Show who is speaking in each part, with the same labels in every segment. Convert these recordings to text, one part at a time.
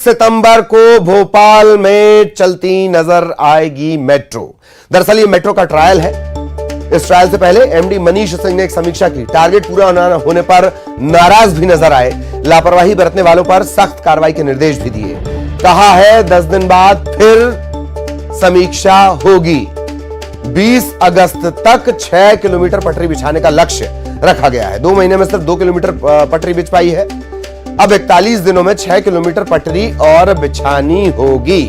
Speaker 1: सितंबर को भोपाल में चलती नजर आएगी मेट्रो। दरअसल ये मेट्रो का ट्रायल है। इस ट्रायल से पहले एमडी मनीष सिंह ने एक समीक्षा की। टारगेट पूरा होने पर नाराज भी नजर आए। लापरवाही बरतने वालों पर सख्त कार्रवाई के निर्देश भी दिए। कहा है 10 दिन बाद फिर समीक्षा होगी। 20 अगस्त तक 6 किलोमीटर पटरी बिछाने का लक्ष्य रखा गया है। 2 महीने में सिर्फ 2 किलोमीटर पटरी बिछ पाई है। अब 41 दिनों में 6 किलोमीटर पटरी और बिछानी होगी।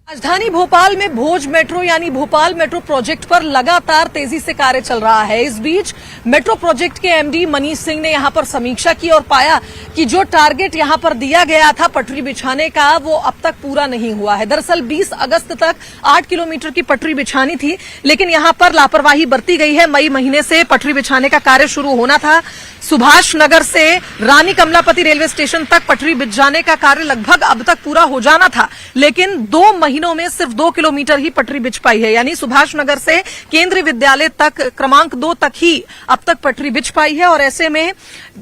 Speaker 2: राजधानी भोपाल में भोज मेट्रो यानी भोपाल मेट्रो प्रोजेक्ट पर लगातार तेजी से कार्य चल रहा है। इस बीच मेट्रो प्रोजेक्ट के एमडी मनीष सिंह ने यहां पर समीक्षा की और पाया कि जो टारगेट यहां पर दिया गया था पटरी बिछाने का वो अब तक पूरा नहीं हुआ है। दरअसल 20 अगस्त तक 8 किलोमीटर की पटरी बिछानी थी, लेकिन यहां पर लापरवाही बरती गई है। मई महीने से पटरी बिछाने का कार्य शुरू होना था। सुभाष नगर से रानी कमलापति रेलवे स्टेशन तक पटरी बिछाने का कार्य लगभग अब तक पूरा हो जाना था, लेकिन 2 महीनों में सिर्फ 2 किलोमीटर ही पटरी बिछ पाई है। यानी सुभाष नगर से केंद्रीय विद्यालय तक क्रमांक 2 तक ही अब तक पटरी बिछ पाई है। और ऐसे में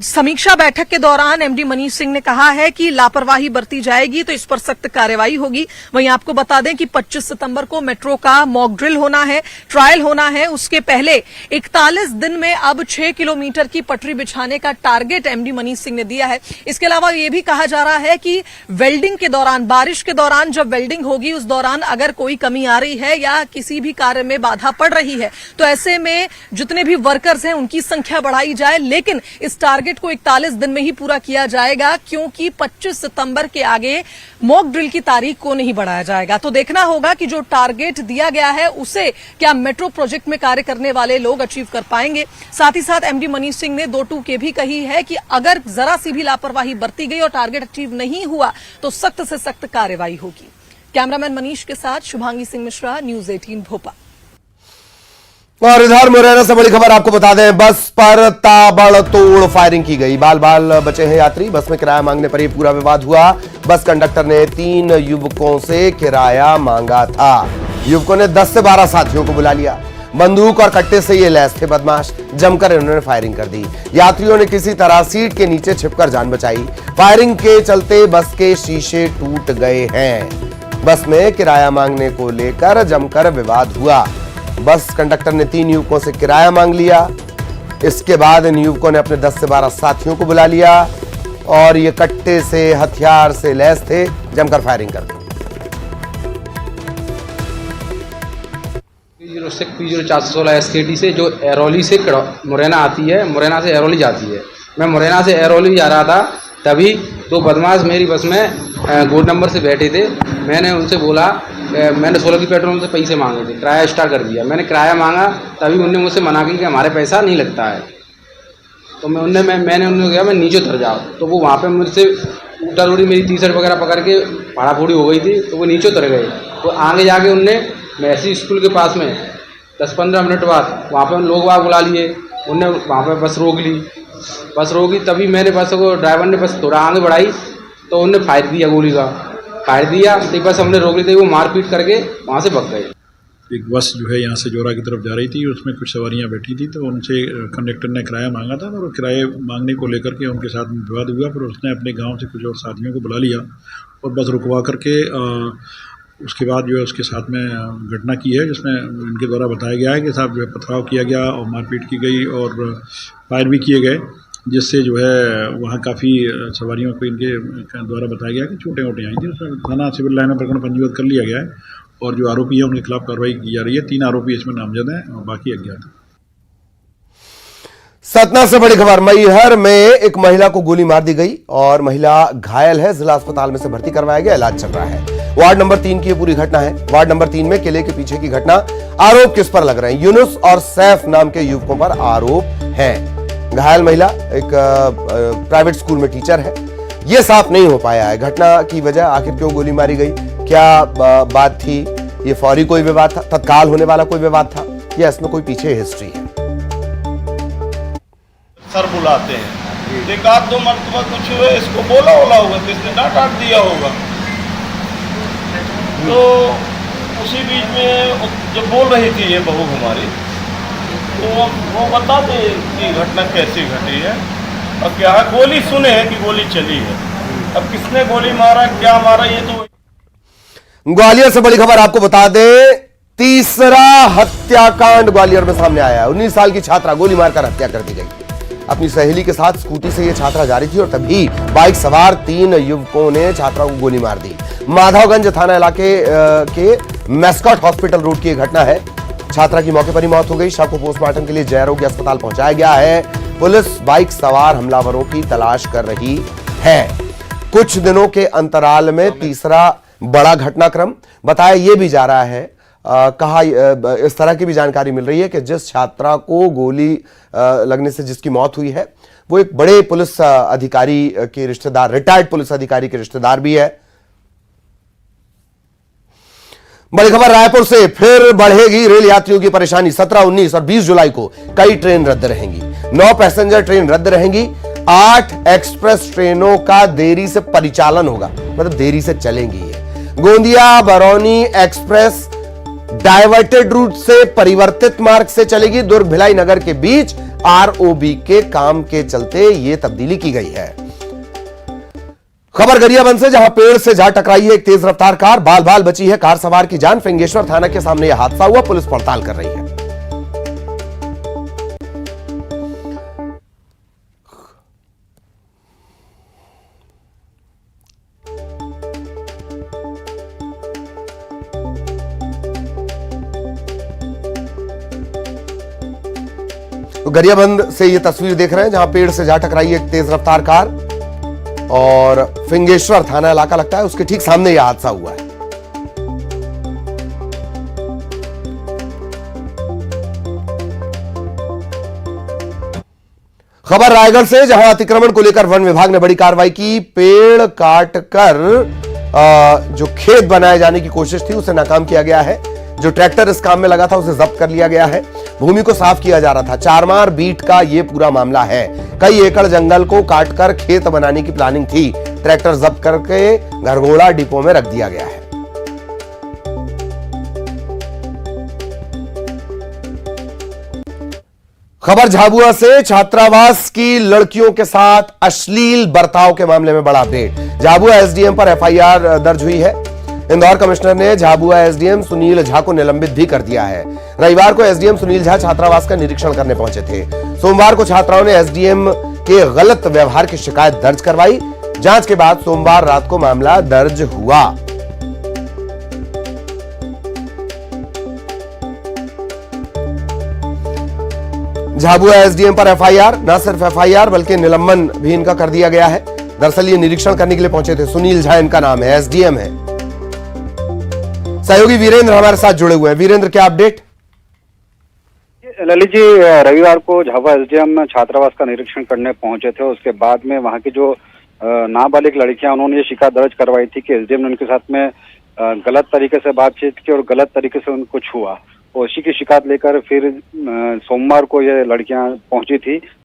Speaker 2: समीक्षा बैठक के दौरान एमडी मनीष सिंह ने कहा है कि लापरवाही बरती जाएगी तो इस पर सख्त कार्रवाई होगी। वहीं आपको बता दें कि 25 सितंबर को मेट्रो का मॉक ड्रिल होना है, ट्रायल होना है। उसके पहले 41 दिन में अब 6 किलोमीटर की पटरी बिछाने का टारगेट एमडी मनीष सिंह ने दिया है। इसके अलावा यह भी कहा जा रहा है कि वेल्डिंग के दौरान, बारिश के दौरान जब वेल्डिंग होगी उस दौरान अगर कोई कमी आ रही है या किसी भी कार्य में बाधा पड़ रही है तो ऐसे में जितने भी वर्कर्स हैं उनकी संख्या बढ़ाई जाए, लेकिन इस टारगेट को 41 दिन में ही पूरा किया जाएगा, क्योंकि 25 सितंबर के आगे मॉक ड्रिल की तारीख को नहीं बढ़ाया जाएगा। तो देखना होगा कि जो टारगेट दिया गया है उसे क्या मेट्रो प्रोजेक्ट में कार्य करने वाले लोग अचीव कर पाएंगे। साथ ही साथ एमडी मनीष सिंह ने 2 टूके भी कही है कि अगर जरा सी भी लापरवाही बरती गई और टारगेट अचीव नहीं हुआ तो सख्त से सख्त कार्रवाई होगी। कैमरामैन मनीष के साथ शुभांगी सिंह मिश्रा, न्यूज 18 भोपाल।
Speaker 1: और इधर मुरैना से बड़ी खबर आपको बता दें, बस पर ताबड़तोड़ फायरिंग की गई। बाल बाल बचे हैं यात्री। बस में किराया मांगने पर यह पूरा विवाद हुआ। बस कंडक्टर ने 3 युवकों से किराया मांगा था। युवकों ने 10 से 12 साथियों को बुला लिया। बंदूक और कट्टे से ये लैस थे बदमाश। जमकर इन्होंने फायरिंग कर दी। यात्रियों ने किसी तरह सीट के नीचे छिपकर जान बचाई। फायरिंग के चलते बस के शीशे टूट गए हैं। बस में किराया मांगने को लेकर जमकर विवाद हुआ। बस कंडक्टर ने 3 युवकों से किराया मांग लिया। इसके बाद इन युवकों ने अपने 10 से 12 साथियों को बुला लिया और ये कट्टे से, हथियार से लैस थे, जमकर फायरिंग कर दी।
Speaker 3: P0416 SKT से जो एरोली से मुरैना आती है, मुरैना से एरोली जाती है। मैं मुरैना से एरोली जा रहा था, तभी 2 बदमाश मेरी बस में गोड नंबर से बैठे थे। मैंने उनसे बोला, मैंने 16 की पेट्रोल से पैसे मांगे थे, किराया स्टार्ट कर दिया। मैंने किराया मांगा, तभी उनने मुझसे मना की कि हमारे पैसा नहीं लगता है। तो मैंने उन्हें कहा मैं नीचे उतर जाओ। तो वो वहाँ पे मुझसे उल्टा उड़ी मेरी टी-शर्ट वगैरह पकड़ के फाड़ा फोड़ी हो गई थी, तो वो नीचे उतर गए। तो आगे जाके उनने मैसी स्कूल के पास में 10-15 मिनट बाद वहाँ पे लोग वहाँ बुला लिए। उनने वहाँ पे बस रोकी। तभी मैंने बस को, ड्राइवर ने बस थोड़ा आगे बढ़ाई तो उनने फायर दिया, गोली का फायर दिया। तो बस हमने रोक ली थी, वो मारपीट करके वहाँ से भाग गए।
Speaker 4: एक बस जो है यहाँ से जोरा की तरफ जा रही थी, उसमें कुछ सवारियाँ बैठी थी, तो उनसे कंडक्टर ने किराया मांगा था और किराए मांगने को लेकर के उनके साथ में विवाद हुआ। फिर उसने अपने गांव से कुछ और साथियों को बुला लिया और बस रुकवा करके उसके बाद जो है उसके साथ में घटना की है, जिसमें इनके द्वारा बताया गया है कि साहब जो है पथराव किया गया और मारपीट की गई और फायर भी किए गए, जिससे जो है वहाँ काफ़ी सवारियों को इनके द्वारा बताया गया कि चोटें वोटें आई थी। उसमें थाना सिविल लाइन में प्रकरण पंजीबद्ध कर लिया गया है और जो आरोपी है उनके खिलाफ कार्रवाई की जा रही है। 3 आरोपी इसमें नामजद हैं और बाकी अज्ञात हैं।
Speaker 1: सतना से बड़ी खबर, मैहर में एक महिला को गोली मार दी गई और महिला घायल है। जिला अस्पताल में से भर्ती करवाया गया, इलाज चल रहा है। वार्ड नंबर 3 की ये पूरी घटना है। वार्ड नंबर 3 में किले के पीछे की घटना। आरोप किस पर लग रहे हैं? यूनुस और सैफ नाम के युवकों पर आरोप हैं। घायल महिला एक प्राइवेट स्कूल में टीचर है। यह साफ नहीं हो पाया है घटना की वजह, आखिर क्यों गोली मारी गई, क्या बात थी, ये फौरी कोई विवाद था, तत्काल होने वाला कोई विवाद था, या इसमें कोई पीछे हिस्ट्री है।
Speaker 5: सर बुलाते हैं, एक आध 2 मरतबा कुछ हुए, इसको बोला होगा, किसने डांट दिया होगा। तो उसी बीच में जब बोल रही थी ये बहू हमारी, तो वो बता दे कि घटना कैसे घटी है और क्या है। गोली सुने हैं कि गोली चली है, अब किसने गोली मारा क्या मारा ये तो।
Speaker 1: ग्वालियर से बड़ी खबर आपको बता दें, तीसरा हत्याकांड ग्वालियर में सामने आया है। 19 साल की छात्रा गोली मारकर हत्या कर दी गई। अपनी सहेली के साथ स्कूटी से यह छात्रा जा रही थी और तभी बाइक सवार 3 युवकों ने छात्रा को गोली मार दी। माधवगंज थाना इलाके के मैस्कॉट हॉस्पिटल रोड की यह घटना है। छात्रा की मौके पर ही मौत हो गई। शव को पोस्टमार्टम के लिए जय आरोग्य अस्पताल पहुंचाया गया है। पुलिस बाइक सवार हमलावरों की तलाश कर रही है। कुछ दिनों के अंतराल में तीसरा बड़ा घटनाक्रम बताया यह भी जा रहा है। कहा इस तरह की भी जानकारी मिल रही है कि जिस छात्रा को गोली लगने से जिसकी मौत हुई है वो एक बड़े पुलिस अधिकारी के रिश्तेदार, रिटायर्ड पुलिस अधिकारी के रिश्तेदार भी है। बड़ी खबर रायपुर से, फिर बढ़ेगी रेल यात्रियों की परेशानी। 17, 19 और 20 जुलाई को कई ट्रेन रद्द रहेंगी। 9 पैसेंजर ट्रेन रद्द रहेंगी। 8 एक्सप्रेस ट्रेनों का देरी से परिचालन होगा, मतलब देरी से चलेंगी ये। Gondia Barauni express diverted route से परिवर्तित मार्ग से चलेगी। दुर्ग भिलाई नगर के बीच आरओबी के काम के चलते यह तब्दीली की गई है। खबर गरियाबंद से, जहां पेड़ से जा टकराई है एक तेज रफ्तार कार, बाल बाल बची है कार सवार की जान। फिंगेश्वर थाना के सामने यह हादसा हुआ, पुलिस पड़ताल कर रही है। तो गरियाबंद से ये तस्वीर देख रहे हैं जहां पेड़ से जा टकराई एक तेज रफ्तार कार और फिंगेश्वर थाना इलाका लगता है, उसके ठीक सामने यह हादसा हुआ है। खबर रायगढ़ से, जहां अतिक्रमण को लेकर वन विभाग ने बड़ी कार्रवाई की। पेड़ काटकर जो खेत बनाए जाने की कोशिश थी उसे नाकाम किया गया है। जो ट्रैक्टर इस काम में लगा था उसे जब्त कर लिया गया है। भूमि को साफ किया जा रहा था। चारमार बीट का यह पूरा मामला है। कई एकड़ जंगल को काटकर खेत बनाने की प्लानिंग थी। ट्रैक्टर जब्त करके घरघोड़ा डिपो में रख दिया गया है। खबर झाबुआ से, छात्रावास की लड़कियों के साथ अश्लील बर्ताव के मामले में बड़ा अपडेट। झाबुआ एसडीएम पर एफआईआर दर्ज हुई है। इंदौर कमिश्नर ने झाबुआ एसडीएम सुनील झा को निलंबित भी कर दिया है। रविवार को एसडीएम सुनील झा छात्रावास का निरीक्षण करने पहुंचे थे। सोमवार को छात्राओं ने एसडीएम के गलत व्यवहार की शिकायत दर्ज करवाई। जांच के बाद सोमवार रात को मामला दर्ज हुआ। झाबुआ एसडीएम पर एफआईआर, न सिर्फ एफआईआर बल्कि निलंबन भी इनका कर दिया गया है। दरअसल ये निरीक्षण करने के लिए पहुंचे थे। सुनील झा इनका नाम है, एसडीएम है। सहयोगी वीरेंद्र हमारे साथ जुड़े हुए हैं। वीरेंद्र, क्या अपडेट?
Speaker 6: ललित जी, रविवार को झाबुआ एसडीएम छात्रावास का निरीक्षण करने पहुंचे थे। उसके बाद में वहां की जो नाबालिग लड़कियां, उन्होंने ये शिकायत दर्ज करवाई थी कि एसडीएम ने उनके साथ में गलत तरीके से बातचीत की और गलत तरीके से उनको छुआ। उसी की शिकायत लेकर फिर सोमवार को ये लड़कियां पहुंची थी।